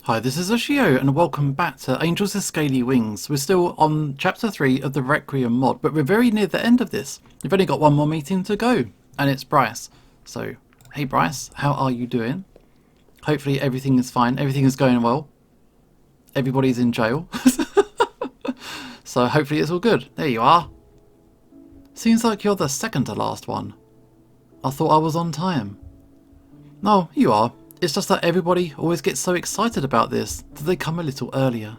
Hi, this is Ushio, and welcome back to Angels with Scaly Wings. We're still on Chapter 3 of the Requiem mod, but we're very near the end of this. We've only got one more meeting to go, and it's Bryce. So, hey Bryce, how are you doing? Hopefully everything is fine, everything is going well. Everybody's in jail. So hopefully it's all good. There you are. Seems like you're the second to last one. I thought I was on time. No, you are. It's just that everybody always gets so excited about this that they come a little earlier.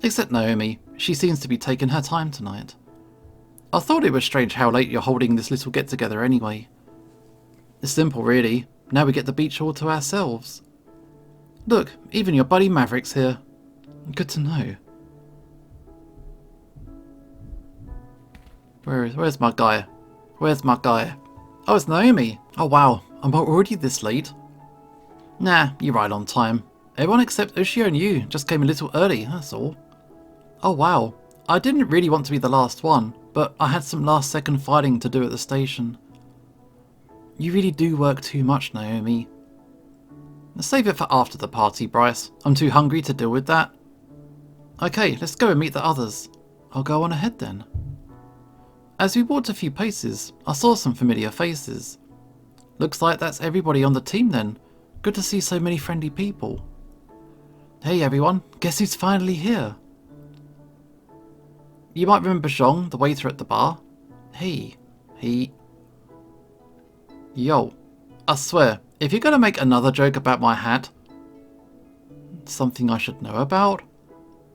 Except Naomi, she seems to be taking her time tonight. I thought it was strange how late you're holding this little get-together anyway. It's simple really, now we get the beach all to ourselves. Look, even your buddy Maverick's here. Good to know. Where's my guy? Where's my guy? Oh, it's Naomi. Oh wow, I'm already this late. Nah, you're right on time. Everyone except Ushio and you just came a little early, that's all. Oh wow, I didn't really want to be the last one, but I had some last second fighting to do at the station. You really do work too much, Naomi. Save it for after the party, Bryce. I'm too hungry to deal with that. Okay, let's go and meet the others. I'll go on ahead then. As we walked a few paces, I saw some familiar faces. Looks like that's everybody on the team then. Good to see so many friendly people. Hey everyone, guess who's finally here? You might remember Zhong, the waiter at the bar. Hey, Yo, I swear, if you're gonna make another joke about my hat, something I should know about?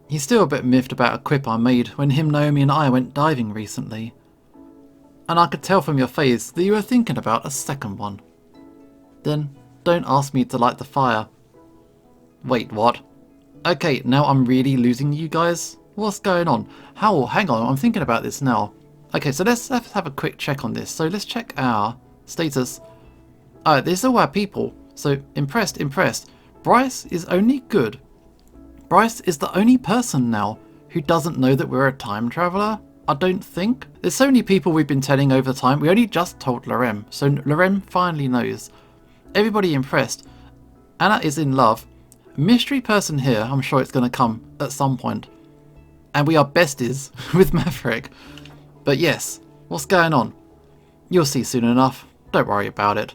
He's still a bit miffed about a quip I made when him, Naomi and I went diving recently. And I could tell from your face that you were thinking about a second one. Then, don't ask me to light the fire. Wait, what? Okay, now I'm really losing you guys? What's going on? Hang on, I'm thinking about this now. Okay, so let's have a quick check on this. So let's check our status. These are our people. So, impressed. Bryce is only good. Bryce is the only person now who doesn't know that we're a time traveller. I don't think. There's so many people we've been telling over time. We only just told Lorem. So Lorem finally knows. Everybody impressed. Anna is in love. Mystery person here, I'm sure it's going to come at some point. And we are besties with Maverick. But yes, what's going on? You'll see soon enough. Don't worry about it.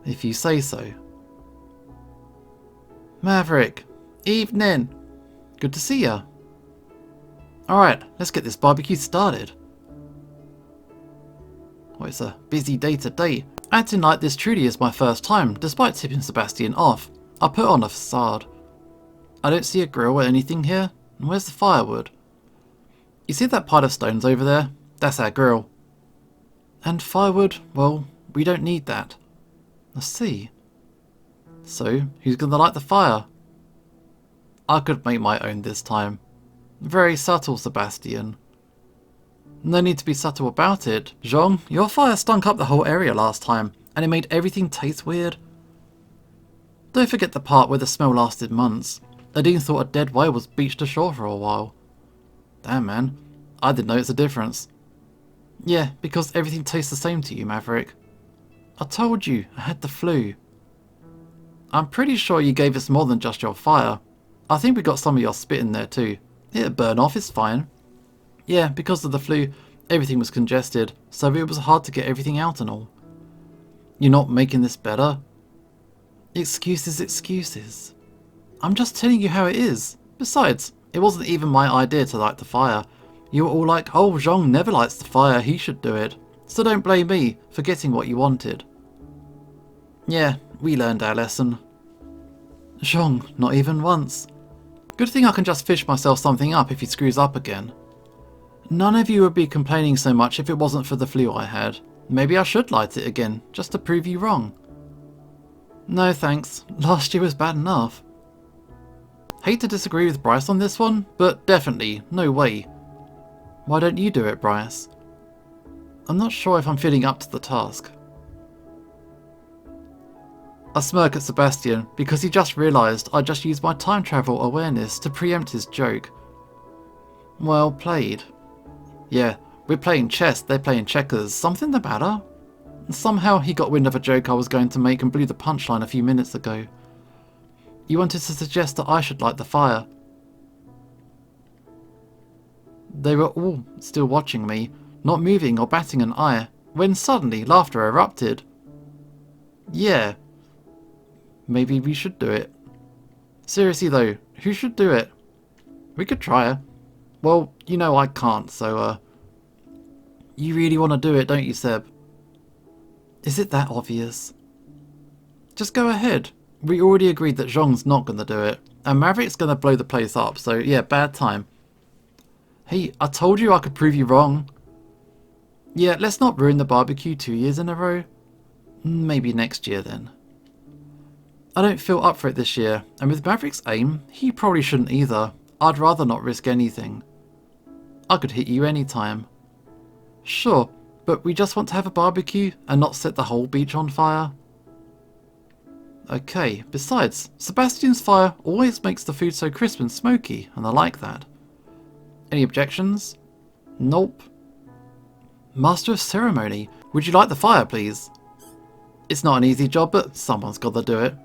If you say so. Maverick, evening. Good to see ya. Alright, let's get this barbecue started. Well, it's a busy day today. Acting like this truly is my first time, despite tipping Sebastian off. I put on a facade. I don't see a grill or anything here. And where's the firewood? You see that pile of stones over there? That's our grill. And firewood? Well, we don't need that. I see. So, who's gonna light the fire? I could make my own this time. Very subtle, Sebastian. No need to be subtle about it. Zhong, your fire stunk up the whole area last time, and it made everything taste weird. Don't forget the part where the smell lasted months. Nadine thought a dead whale was beached ashore for a while. Damn man, I didn't notice a difference. Yeah, because everything tastes the same to you, Maverick. I told you, I had the flu. I'm pretty sure you gave us more than just your fire. I think we got some of your spit in there too. It'll burn off, it's fine. Yeah, because of the flu, everything was congested, so it was hard to get everything out and all. You're not making this better? Excuses. I'm just telling you how it is. Besides, it wasn't even my idea to light the fire. You were all like, oh, Zhong never lights the fire, he should do it. So don't blame me for getting what you wanted. Yeah, we learned our lesson. Zhong, not even once. Good thing I can just fish myself something up if he screws up again. None of you would be complaining so much if it wasn't for the flu I had. Maybe I should light it again, just to prove you wrong. No thanks, last year was bad enough. Hate to disagree with Bryce on this one, but definitely, no way. Why don't you do it, Bryce? I'm not sure if I'm feeling up to the task. I smirk at Sebastian because he just realised I just used my time travel awareness to preempt his joke. Well played. Yeah, we're playing chess, they're playing checkers. Something the matter? Somehow he got wind of a joke I was going to make and blew the punchline a few minutes ago. You wanted to suggest that I should light the fire. They were all still watching me, not moving or batting an eye, when suddenly laughter erupted. Yeah, maybe we should do it. Seriously though, who should do it? We could try. Well, you know I can't, so you really want to do it, don't you, Seb? Is it that obvious? Just go ahead. We already agreed that Zhong's not going to do it, and Maverick's going to blow the place up, so yeah, bad time. Hey, I told you I could prove you wrong. Yeah, let's not ruin the barbecue 2 years in a row. Maybe next year then. I don't feel up for it this year, and with Maverick's aim, he probably shouldn't either. I'd rather not risk anything. I could hit you anytime. Sure, but we just want to have a barbecue and not set the whole beach on fire. Okay, besides, Sebastian's fire always makes the food so crisp and smoky, and I like that. Any objections? Nope. Master of Ceremony, would you light the fire, please? It's not an easy job, but someone's got to do it.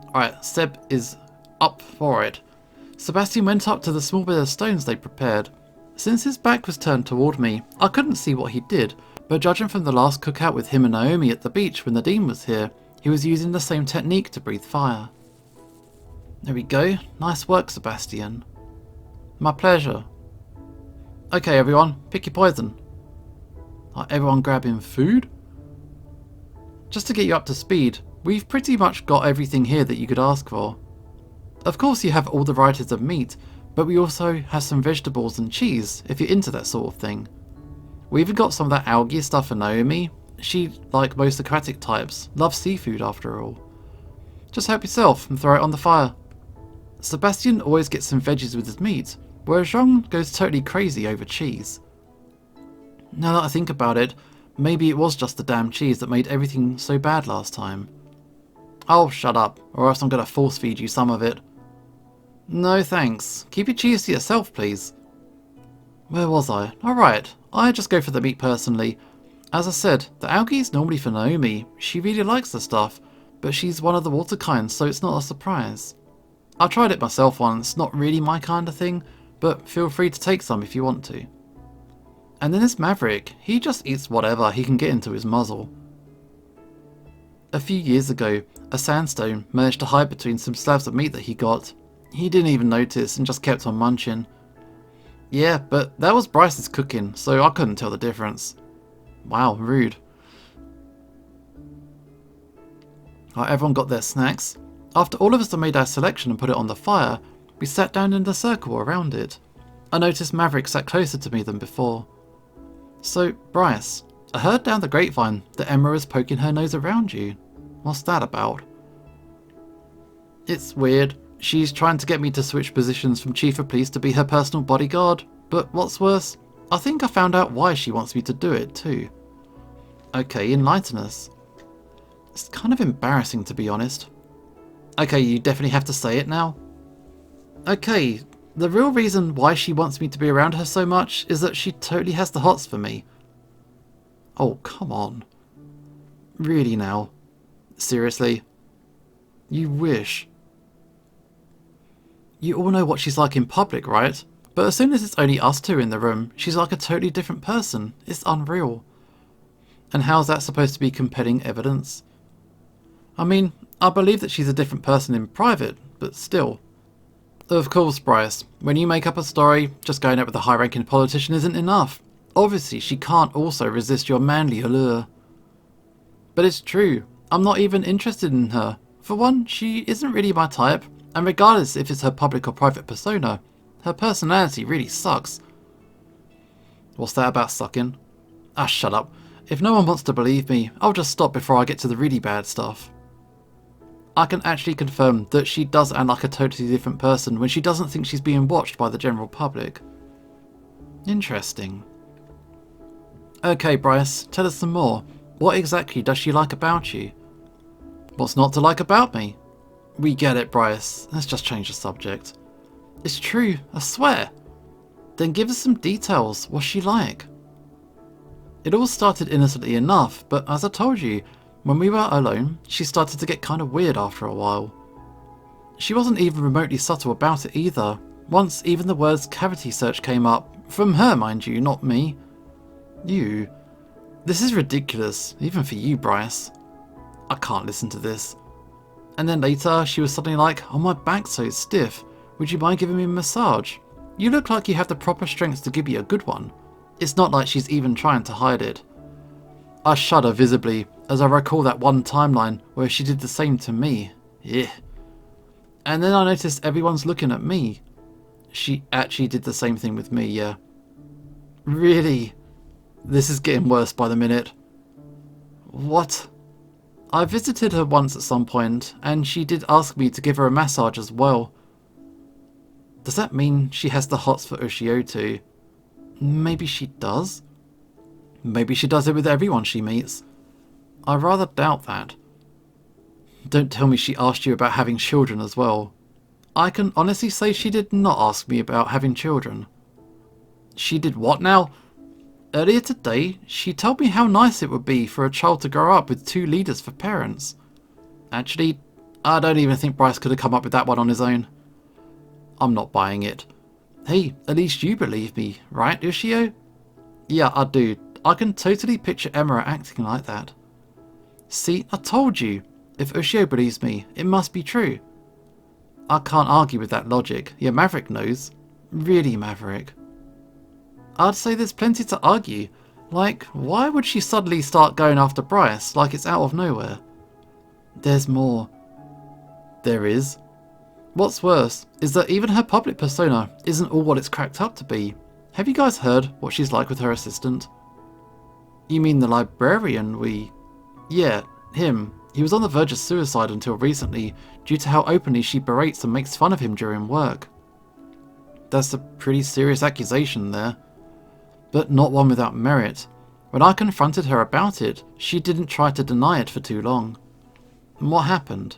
Alright, Seb is up for it. Sebastian went up to the small bit of stones they prepared. Since his back was turned toward me, I couldn't see what he did, but judging from the last cookout with him and Naomi at the beach when the Dean was here, he was using the same technique to breathe fire. There we go. Nice work, Sebastian. My pleasure. Okay, everyone, pick your poison. Are everyone grabbing food? Just to get you up to speed, we've pretty much got everything here that you could ask for. Of course you have all the varieties of meat, but we also have some vegetables and cheese if you're into that sort of thing. We even got some of that algae stuff for Naomi. She, like most aquatic types, loves seafood after all. Just help yourself and throw it on the fire. Sebastian always gets some veggies with his meat, whereas Zhong goes totally crazy over cheese. Now that I think about it, maybe it was just the damn cheese that made everything so bad last time. Oh, shut up, or else I'm going to force feed you some of it. No thanks. Keep your cheese to yourself, please. Where was I? Alright, I just go for the meat personally. As I said, the algae is normally for Naomi. She really likes the stuff, but she's one of the water kinds, so it's not a surprise. I tried it myself once, not really my kind of thing, but feel free to take some if you want to. And then there's Maverick. He just eats whatever he can get into his muzzle. A few years ago, a sandstone managed to hide between some slabs of meat that he got. He didn't even notice and just kept on munching. Yeah, but that was Bryce's cooking, so I couldn't tell the difference. Wow, rude. Right, everyone got their snacks. After all of us had made our selection and put it on the fire, we sat down in a circle around it. I noticed Maverick sat closer to me than before. So, Bryce, I heard down the grapevine that Emera is poking her nose around you. What's that about? It's weird. She's trying to get me to switch positions from Chief of Police to be her personal bodyguard, but what's worse, I think I found out why she wants me to do it too. Okay, enlighten us. It's kind of embarrassing, to be honest. Okay, you definitely have to say it now. Okay, the real reason why she wants me to be around her so much is that she totally has the hots for me. Oh, come on. Really now? Seriously? You wish. You all know what she's like in public, right? But as soon as it's only us two in the room, she's like a totally different person. It's unreal. And how's that supposed to be compelling evidence? I mean, I believe that she's a different person in private, but still. Of course, Bryce, when you make up a story, just going out with a high-ranking politician isn't enough. Obviously, she can't also resist your manly allure. But it's true, I'm not even interested in her. For one, she isn't really my type, and regardless if it's her public or private persona, her personality really sucks. What's that about sucking? Ah, shut up. If no one wants to believe me, I'll just stop before I get to the really bad stuff. I can actually confirm that she does act like a totally different person when she doesn't think she's being watched by the general public. Interesting. Okay, Bryce, tell us some more. What exactly does she like about you? What's not to like about me? We get it, Bryce. Let's just change the subject. It's true, I swear. Then give us some details. What's she like? It all started innocently enough, but as I told you, when we were alone, she started to get kind of weird after a while. She wasn't even remotely subtle about it either. Once even the words cavity search came up. From her, mind you, not me. You. This is ridiculous, even for you, Bryce. I can't listen to this. And then later, she was suddenly like, oh, my back's so stiff. Would you mind giving me a massage? You look like you have the proper strength to give me a good one. It's not like she's even trying to hide it. I shudder visibly as I recall that one timeline where she did the same to me. Yeah. And then I noticed everyone's looking at me. She actually did the same thing with me, yeah. Really? This is getting worse by the minute. What? I visited her once at some point, and she did ask me to give her a massage as well. Does that mean she has the hots for Ushio too? Maybe she does? Maybe she does it with everyone she meets. I rather doubt that. Don't tell me she asked you about having children as well. I can honestly say she did not ask me about having children. She did what now? Earlier today, she told me how nice it would be for a child to grow up with 2 leaders for parents. Actually, I don't even think Bryce could have come up with that one on his own. I'm not buying it. Hey, at least you believe me, right, Ushio? Yeah, I do. I can totally picture Emera acting like that. See, I told you. If Ushio believes me, it must be true. I can't argue with that logic. Yeah, Maverick knows. Really, Maverick. I'd say there's plenty to argue. Like, why would she suddenly start going after Bryce like it's out of nowhere? There's more. There is. What's worse is that even her public persona isn't all what it's cracked up to be. Have you guys heard what she's like with her assistant? You mean the librarian Yeah, him. He was on the verge of suicide until recently, due to how openly she berates and makes fun of him during work. That's a pretty serious accusation there. But not one without merit. When I confronted her about it, she didn't try to deny it for too long. And what happened?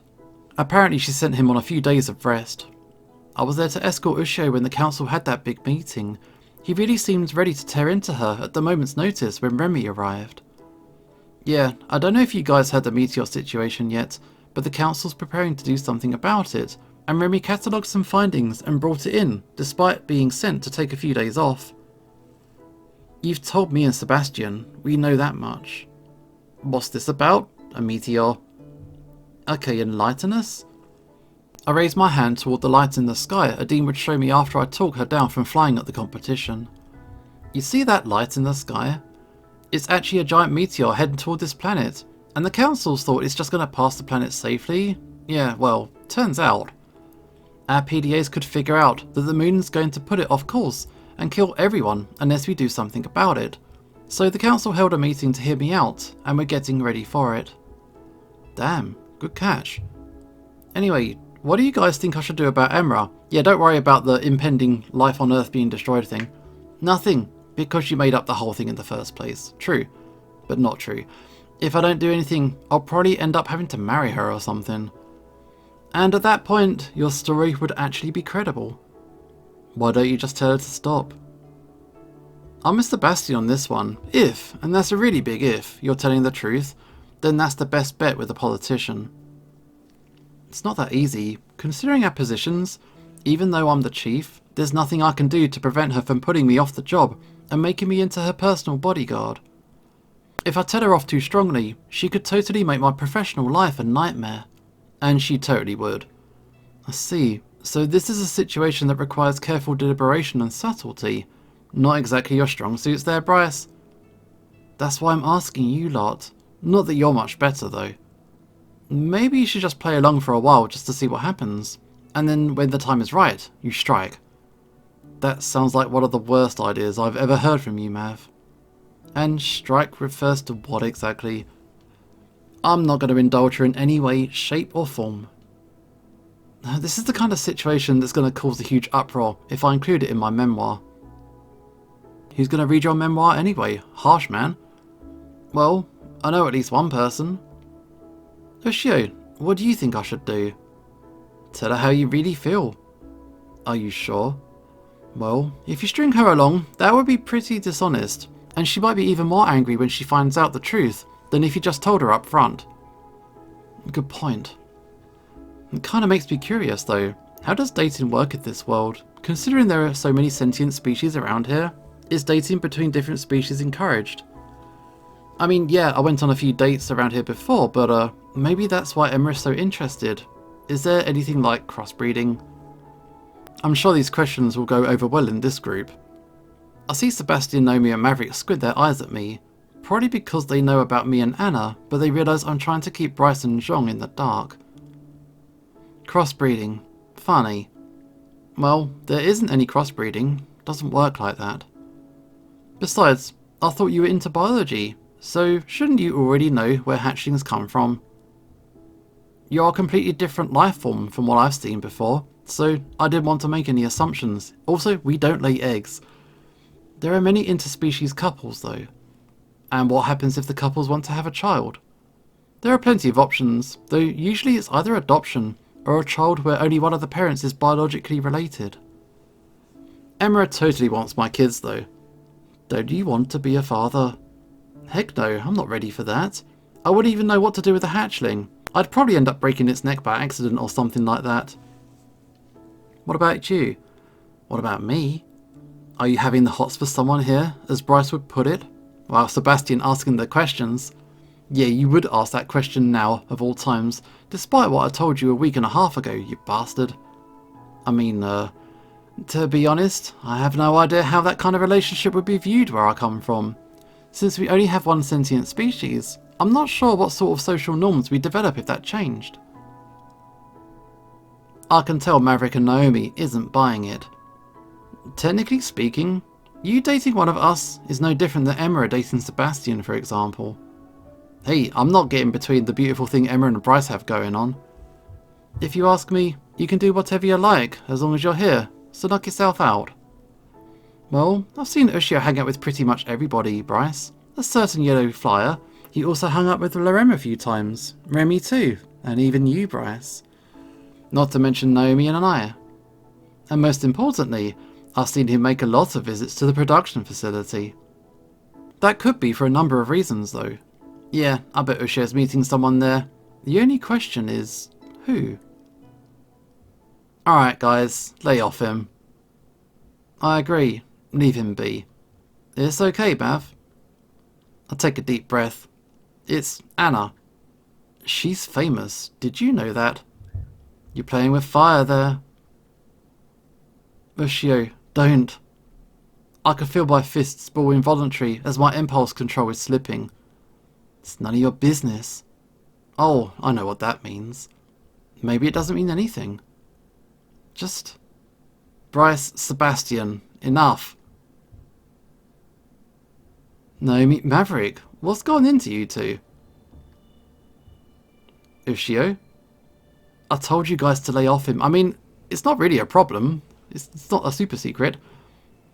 Apparently she sent him on a few days of rest. I was there to escort Ushio when the council had that big meeting. He really seemed ready to tear into her at the moment's notice when Remy arrived. Yeah, I don't know if you guys heard the meteor situation yet, but the council's preparing to do something about it, and Remy catalogued some findings and brought it in, despite being sent to take a few days off. You've told me and Sebastian, we know that much. What's this about? A meteor? Okay, enlighten us? I raised my hand toward the light in the sky Adine would show me after I talked her down from flying at the competition. You see that light in the sky? It's actually a giant meteor heading toward this planet, and the councils thought it's just going to pass the planet safely. Yeah, well, turns out. Our PDAs could figure out that the moon's going to put it off course and kill everyone unless we do something about it. So the council held a meeting to hear me out, and we're getting ready for it. Damn, good catch. Anyway, what do you guys think I should do about Emera? Yeah, don't worry about the impending life on Earth being destroyed thing. Nothing, because she made up the whole thing in the first place. True, but not true. If I don't do anything, I'll probably end up having to marry her or something. And at that point, your story would actually be credible. Why don't you just tell her to stop? I'm Mr. Basti on this one. If, and that's a really big if, you're telling the truth, then that's the best bet with a politician. It's not that easy. Considering our positions, even though I'm the chief, there's nothing I can do to prevent her from putting me off the job and making me into her personal bodyguard. If I tell her off too strongly, she could totally make my professional life a nightmare. And she totally would. I see. So this is a situation that requires careful deliberation and subtlety. Not exactly your strong suits there, Bryce. That's why I'm asking you lot. Not that you're much better, though. Maybe you should just play along for a while just to see what happens. And then when the time is right, you strike. That sounds like one of the worst ideas I've ever heard from you, Mav. And strike refers to what exactly? I'm not going to indulge her in any way, shape or form. This is the kind of situation that's going to cause a huge uproar if I include it in my memoir. Who's going to read your memoir anyway? Harsh, man. Well, I know at least one person. Ushio, what do you think I should do? Tell her how you really feel. Are you sure? Well, if you string her along, that would be pretty dishonest, and she might be even more angry when she finds out the truth than if you just told her up front. Good point. It kinda makes me curious though. How does dating work in this world? Considering there are so many sentient species around here, is dating between different species encouraged? I mean, yeah, I went on a few dates around here before, but maybe that's why Emera is so interested. Is there anything like crossbreeding? I'm sure these questions will go over well in this group. I see Sebastian, Naomi and Maverick squint their eyes at me, probably because they know about me and Anna, but they realise I'm trying to keep Bryce and Zhong in the dark. Crossbreeding. Funny. Well, there isn't any crossbreeding. Doesn't work like that. Besides, I thought you were into biology, so shouldn't you already know where hatchlings come from? You're a completely different life form from what I've seen before, so I didn't want to make any assumptions. Also, we don't lay eggs. There are many interspecies couples though. And what happens if the couples want to have a child? There are plenty of options, though usually it's either adoption or a child where only one of the parents is biologically related. Emera totally wants my kids though. Don't you want to be a father? Heck no, I'm not ready for that. I wouldn't even know what to do with a hatchling. I'd probably end up breaking its neck by accident or something like that. What about you? What about me? Are you having the hots for someone here, as Bryce would put it? While Sebastian asking the questions. Yeah, you would ask that question now, of all times, despite what I told you a week and a half ago, you bastard. I mean, to be honest, I have no idea how that kind of relationship would be viewed where I come from. Since we only have one sentient species, I'm not sure what sort of social norms we'd develop if that changed. I can tell Maverick and Naomi isn't buying it. Technically speaking, you dating one of us is no different than Emera dating Sebastian, for example. Hey, I'm not getting between the beautiful thing Emera and Bryce have going on. If you ask me, you can do whatever you like, as long as you're here, so knock yourself out. Well, I've seen Ushio hang out with pretty much everybody, Bryce. A certain yellow flyer. He also hung up with Lorem a few times. Remy too, and even you, Bryce. Not to mention Naomi and Anaya. And most importantly, I've seen him make a lot of visits to the production facility. That could be for a number of reasons though. Yeah, I bet Ushio's meeting someone there. The only question is, who? Alright guys, lay off him. I agree, leave him be. It's okay, Mav. I take a deep breath. It's Anna. She's famous, did you know that? You're playing with fire there. Ushio, don't. I could feel my fists ball involuntary as my impulse control is slipping. It's none of your business. Oh, I know what that means. Maybe it doesn't mean anything. Just... Bryce, Sebastian, enough. Naomi, Maverick, what's gone into you two? Ushio? I told you guys to lay off him. I mean, it's not really a problem. It's not a super secret.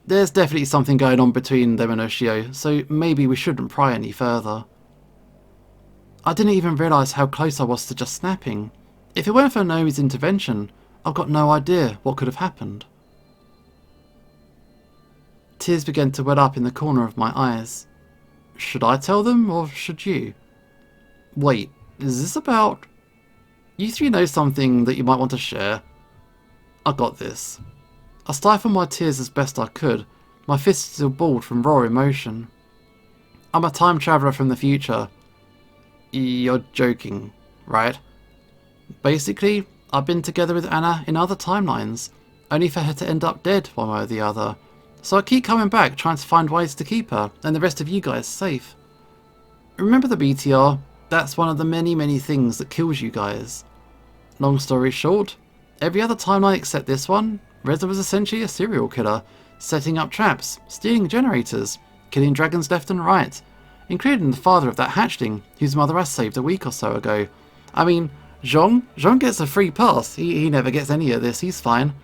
There's definitely something going on between them and Ushio, so maybe we shouldn't pry any further. I didn't even realise how close I was to just snapping. If it weren't for Naomi's intervention, I've got no idea what could have happened. Tears began to well up in the corner of my eyes. Should I tell them, or should you? Wait, is this about... You three know something that you might want to share? I got this. I stifled my tears as best I could, my fists still balled from raw emotion. I'm a time traveller from the future. You're joking, right? Basically, I've been together with Anna in other timelines, only for her to end up dead one way or the other. So I keep coming back trying to find ways to keep her and the rest of you guys safe. Remember the meteor? That's one of the many things that kills you guys. Long story short, every other timeline except this one, Reza was essentially a serial killer, setting up traps, stealing generators, killing dragons left and right, including the father of that hatchling whose mother I saved a week or so ago. I mean, Zhong gets a free pass, he never gets any of this, he's fine.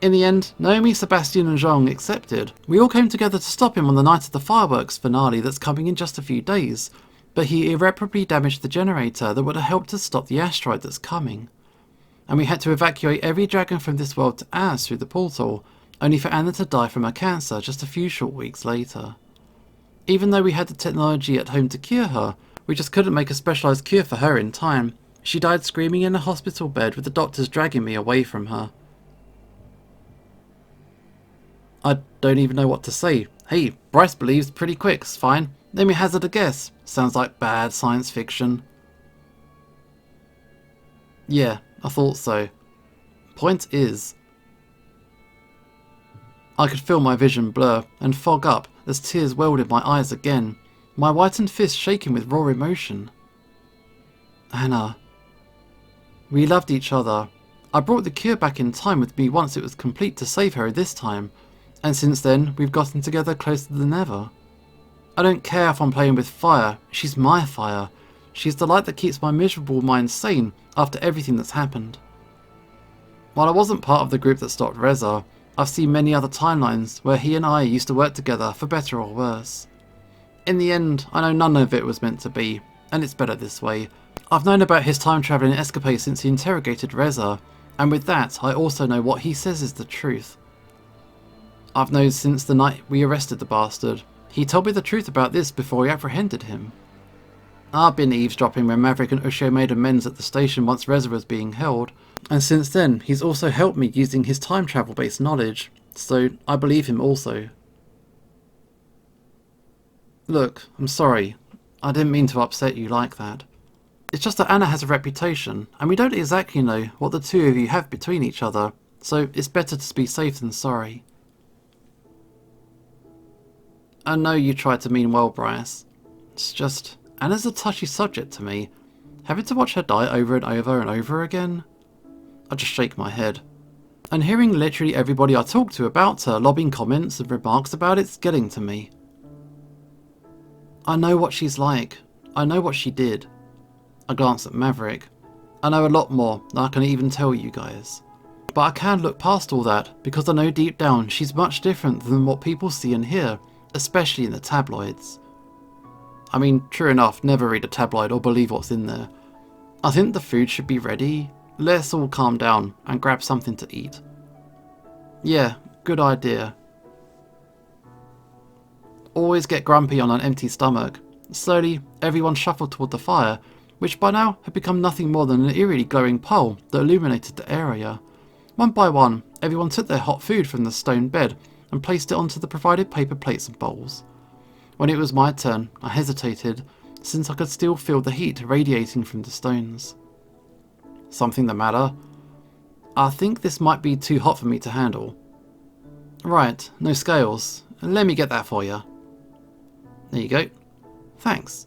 In the end, Naomi, Sebastian and Zhong accepted. We all came together to stop him on the night of the fireworks finale that's coming in just a few days, but he irreparably damaged the generator that would have helped us stop the asteroid that's coming. And we had to evacuate every dragon from this world to ours through the portal, only for Anna to die from her cancer just a few short weeks later. Even though we had the technology at home to cure her, we just couldn't make a specialised cure for her in time, She died screaming in a hospital bed with the doctors dragging me away from her. I don't even know what to say. Hey, Bryce believes pretty quick, it's fine. Let me hazard a guess. Sounds like bad science fiction. Yeah, I thought so. Point is, I could feel my vision blur and fog up as tears welled in my eyes again, my whitened fist shaking with raw emotion. Anna. We loved each other. I brought the cure back in time with me once it was complete to save her this time, and since then we've gotten together closer than ever. I don't care if I'm playing with fire, she's my fire. She's the light that keeps my miserable mind sane after everything that's happened. While I wasn't part of the group that stopped Reza, I've seen many other timelines where he and I used to work together for better or worse. In the end, I know none of it was meant to be, and it's better this way. I've known about his time-travelling escapade since he interrogated Reza, and with that I also know what he says is the truth. I've known since the night we arrested the bastard. He told me the truth about this before we apprehended him. I've been eavesdropping when Maverick and Usho made amends at the station once Reza was being held, and since then he's also helped me using his time travel based knowledge, so I believe him also. Look, I'm sorry. I didn't mean to upset you like that. It's just that Anna has a reputation, and we don't exactly know what the two of you have between each other, so it's better to be safe than sorry. I know you tried to mean well, Bryce. It's just, Anna's a touchy subject to me. Having to watch her die over and over and over again? I just shake my head. And hearing literally everybody I talk to about her lobbing comments and remarks about it's getting to me. I know what she's like. I know what she did. I glance at Maverick. I know a lot more than I can even tell you guys. But I can look past all that because I know deep down she's much different than what people see and hear, especially in the tabloids. I mean, true enough, never read a tabloid or believe what's in there. I think the food should be ready. Let's all calm down and grab something to eat. Yeah, good idea. Always get grumpy on an empty stomach. Slowly, everyone shuffled toward the fire, which by now had become nothing more than an eerily glowing pole that illuminated the area. One by one, everyone took their hot food from the stone bed and placed it onto the provided paper plates and bowls. When it was my turn, I hesitated, since I could still feel the heat radiating from the stones. Something the matter? I think this might be too hot for me to handle. Right, no scales. Let me get that for you. There you go. Thanks.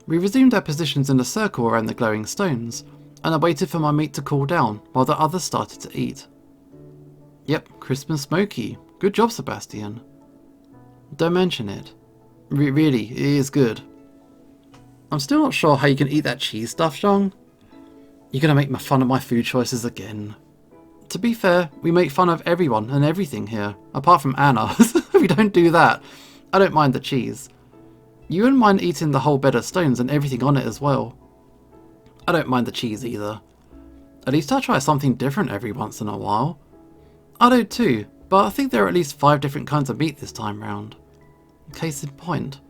We resumed our positions in a circle around the glowing stones, and I waited for my meat to cool down while the others started to eat. Yep, crisp and smoky. Good job, Sebastian. Don't mention it. Really, it is good. I'm still not sure how you can eat that cheese stuff, Zhong. You're gonna make fun of my food choices again. To be fair, we make fun of everyone and everything here, apart from Anna. We don't do that. I don't mind the cheese. You wouldn't mind eating the whole bed of stones and everything on it as well. I don't mind the cheese either. At least I try something different every once in a while. I do too, but I think there are at least 5 different kinds of meat this time round. Case in point.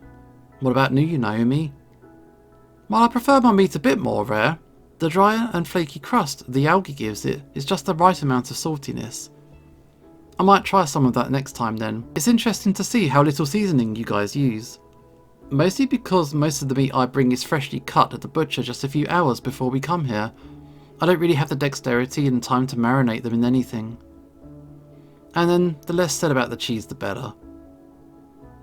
What about you, Naomi? While I prefer my meat a bit more rare, the dry and flaky crust the algae gives it is just the right amount of saltiness. I might try some of that next time then. It's interesting to see how little seasoning you guys use. Mostly because most of the meat I bring is freshly cut at the butcher just a few hours before we come here. I don't really have the dexterity and time to marinate them in anything. And then, the less said about the cheese the better.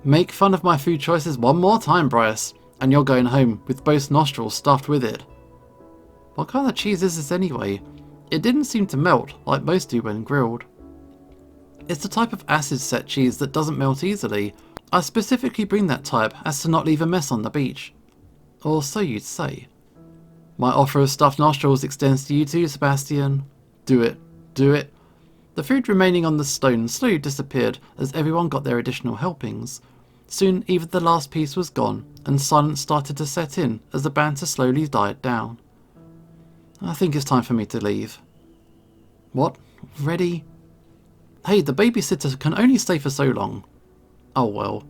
Make fun of my food choices one more time, Bryce, and you're going home with both nostrils stuffed with it. What kind of cheese is this anyway? It didn't seem to melt like most do when grilled. It's the type of acid-set cheese that doesn't melt easily. I specifically bring that type as to not leave a mess on the beach. Or so you'd say. My offer of stuffed nostrils extends to you too, Sebastian. Do it. Do it. The food remaining on the stone slowly disappeared as everyone got their additional helpings. Soon even the last piece was gone, and silence started to set in as the banter slowly died down. I think it's time for me to leave. What? Ready? Hey, the babysitter can only stay for so long. Oh well.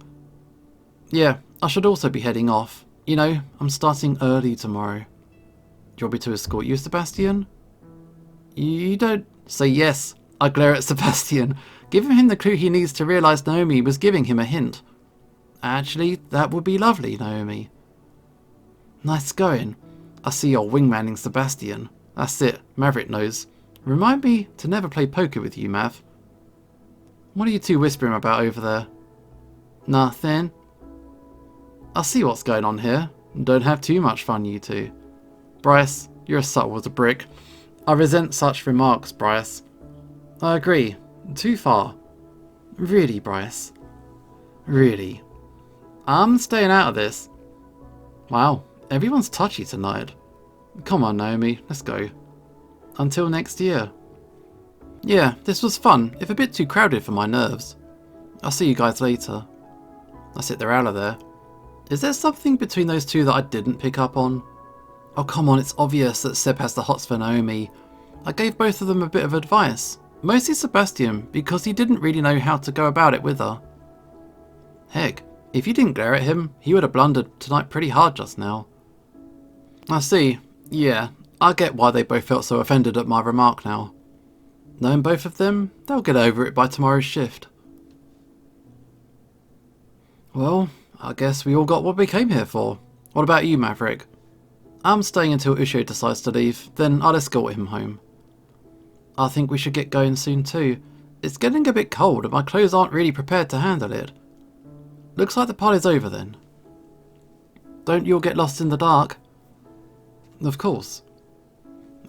Yeah, I should also be heading off. You know, I'm starting early tomorrow. Do you want me to escort you, Sebastian? You don't say yes. I glare at Sebastian, giving him the clue he needs to realise Naomi was giving him a hint. Actually, that would be lovely, Naomi. Nice going. I see you're wingmanning Sebastian. That's it, Maverick knows. Remind me to never play poker with you, Mav. What are you two whispering about over there? Nothing. I see what's going on here. Don't have too much fun, you two. Bryce, you're as subtle as a brick. I resent such remarks, Bryce. I agree. Too far. Really, Bryce? Really? I'm staying out of this. Wow, everyone's touchy tonight. Come on, Naomi, let's go. Until next year. Yeah, this was fun, if a bit too crowded for my nerves. I'll see you guys later. I sit they're out of there. Is there something between those two that I didn't pick up on? Oh come on, it's obvious that Seb has the hots for Naomi. I gave both of them a bit of advice. Mostly Sebastian, because he didn't really know how to go about it with her. Heck, if you didn't glare at him, he would have blundered tonight pretty hard just now. I see. Yeah, I get why they both felt so offended at my remark now. Knowing both of them, they'll get over it by tomorrow's shift. Well, I guess we all got what we came here for. What about you, Maverick? I'm staying until Usho decides to leave, then I'll escort him home. I think we should get going soon too. It's getting a bit cold and my clothes aren't really prepared to handle it. Looks like the party's over then. Don't you all get lost in the dark? Of course.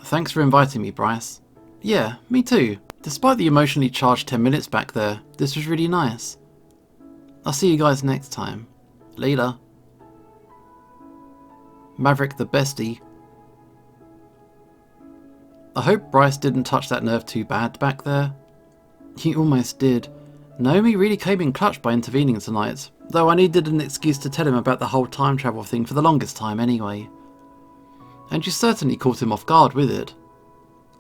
Thanks for inviting me, Bryce. Yeah, me too. Despite the emotionally charged 10 minutes back there, this was really nice. I'll see you guys next time. Later. Maverick the bestie. I hope Bryce didn't touch that nerve too bad back there. He almost did. Naomi really came in clutch by intervening tonight, though I needed an excuse to tell him about the whole time travel thing for the longest time anyway. And she certainly caught him off guard with it.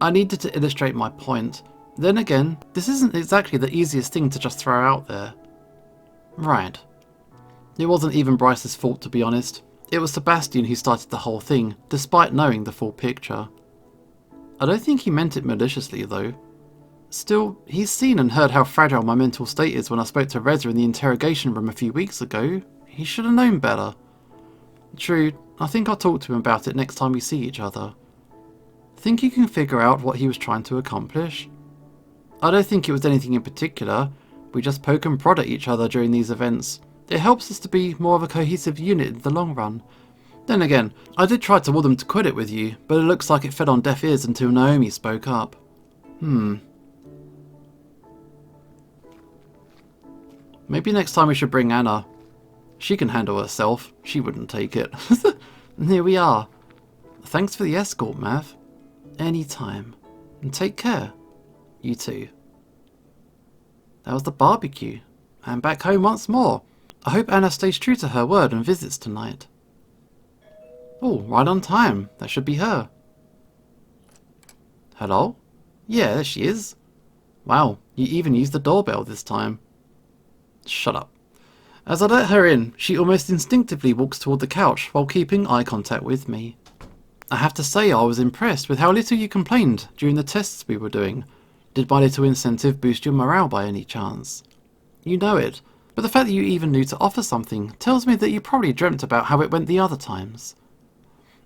I needed to illustrate my point. Then again, this isn't exactly the easiest thing to just throw out there. Right. It wasn't even Bryce's fault, to be honest. It was Sebastian who started the whole thing, despite knowing the full picture. I don't think he meant it maliciously, though. Still, he's seen and heard how fragile my mental state is when I spoke to Reza in the interrogation room a few weeks ago. He should have known better. True, I think I'll talk to him about it next time we see each other. Think you can figure out what he was trying to accomplish? I don't think it was anything in particular. We just poke and prod at each other during these events. It helps us to be more of a cohesive unit in the long run. Then again, I did try to will them to quit it with you, but it looks like it fell on deaf ears until Naomi spoke up. Maybe next time we should bring Anna. She can handle herself. She wouldn't take it. And here we are. Thanks for the escort, Mav. Anytime. And take care. You too. That was the barbecue. And back home once more. I hope Anna stays true to her word and visits tonight. Oh, right on time. That should be her. Hello? Yeah, there she is. Wow, you even used the doorbell this time. Shut up. As I let her in, she almost instinctively walks toward the couch while keeping eye contact with me. I have to say I was impressed with how little you complained during the tests we were doing. Did my little incentive boost your morale by any chance? You know it, but the fact that you even knew to offer something tells me that you probably dreamt about how it went the other times.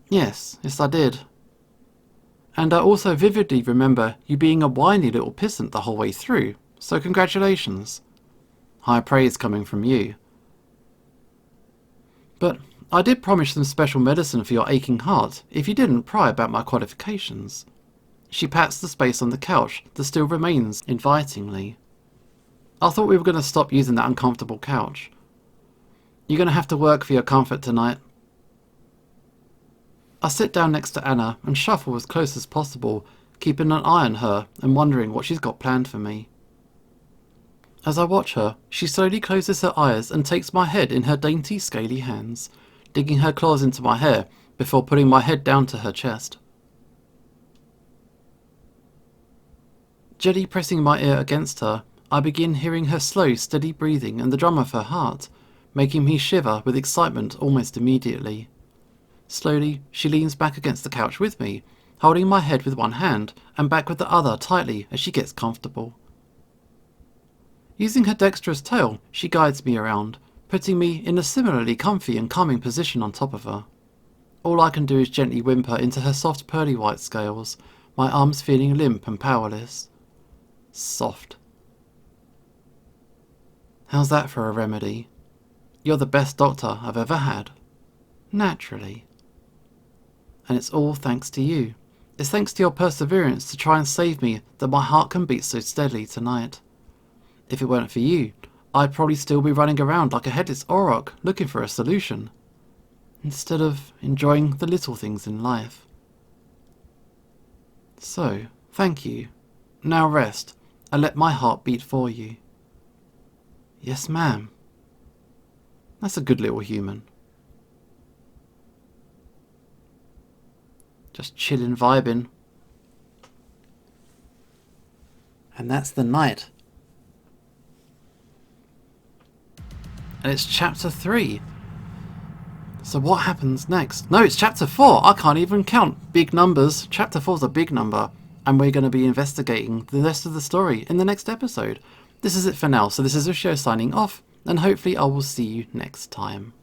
Yes I did. And I also vividly remember you being a whiny little pissant the whole way through, so congratulations. High praise coming from you. But I did promise some special medicine for your aching heart if you didn't pry about my qualifications. She pats the space on the couch that still remains invitingly. I thought we were going to stop using that uncomfortable couch. You're going to have to work for your comfort tonight. I sit down next to Anna and shuffle as close as possible, keeping an eye on her and wondering what she's got planned for me. As I watch her, she slowly closes her eyes and takes my head in her dainty, scaly hands, digging her claws into my hair before putting my head down to her chest. Gently pressing my ear against her, I begin hearing her slow, steady breathing and the drum of her heart, making me shiver with excitement almost immediately. Slowly, she leans back against the couch with me, holding my head with one hand and back with the other tightly as she gets comfortable. Using her dexterous tail, she guides me around, putting me in a similarly comfy and calming position on top of her. All I can do is gently whimper into her soft pearly white scales, my arms feeling limp and powerless. Soft. How's that for a remedy? You're the best doctor I've ever had. Naturally. And it's all thanks to you. It's thanks to your perseverance to try and save me that my heart can beat so steadily tonight. If it weren't for you, I'd probably still be running around like a headless auroch looking for a solution, instead of enjoying the little things in life. So, thank you. Now rest, and let my heart beat for you. Yes, ma'am. That's a good little human. Just chillin', vibing. And that's the night. And it's chapter 3. So what happens next? No, it's chapter 4. I can't even count. Big numbers. Chapter 4's a big number. And we're going to be investigating the rest of the story in the next episode. This is it for now. So this is Ushio signing off. And hopefully I will see you next time.